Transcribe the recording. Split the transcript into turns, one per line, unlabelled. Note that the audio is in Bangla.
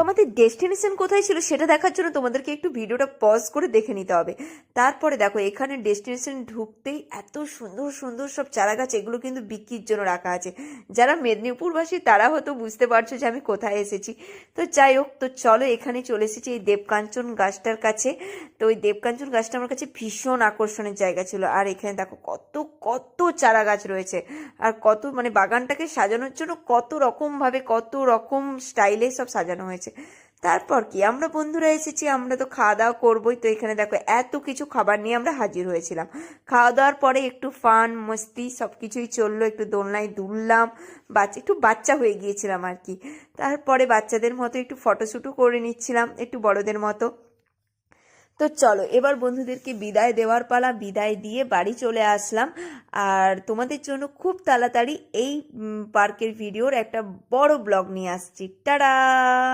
আমাদের ডেস্টিনেশন কোথায় ছিল সেটা দেখার জন্য তোমাদেরকে একটু ভিডিওটা পজ করে দেখে নিতে হবে। তারপরে দেখো এখানে ডেস্টিনেশন ঢুকতেই এত সুন্দর সুন্দর সব চারা গাছ, এগুলো কিন্তু বিক্রির জন্য রাখা আছে। যারা মেদিনীপুরবাসী তারা হয়তো বুঝতে পারছো যে আমি কোথায় এসেছি। তো যাই হোক, তো চলো এখানে চলে এসেছি এই দেবকাঞ্চন গাছটার কাছে। তো ওই দেবকাঞ্চন গাছটা আমার কাছে ভীষণ আকর্ষণের জায়গা ছিল। আর এখানে দেখো কত কত চারা গাছ রয়েছে, আর কত মানে বাগানটাকে সাজানোর জন্য কত রকমভাবে কত রকম স্টাইলে সব সাজানো হয়েছে। তারপর কি আমরা বন্ধুরা এসেছি, আমরা তো খাওয়া দাওয়া করবোই। তো এখানে দেখো এত কিছু খাবার নিয়ে আমরা হাজির হয়েছিলাম। খাওয়া দাওয়ার পরে একটু ফান মস্তি সব কিছুই চললো, একটু দোলনায় দুললাম, একটু বাচ্চা হয়ে গিয়েছিলাম আর কি। তারপরে বাচ্চাদের মতো একটু ফটোশ্যুটও করে নিচ্ছিলাম, একটু বড়দের মতো। তো চলো এবার বন্ধুদেরকে বিদায় দেওয়ার পালা, বিদায় দিয়ে বাড়ি চলে আসলাম। আর তোমাদের জন্য খুব তাড়াতাড়ি এই পার্কের ভিডিওর একটা বড় ব্লগ নিয়ে আসছি। টাটা।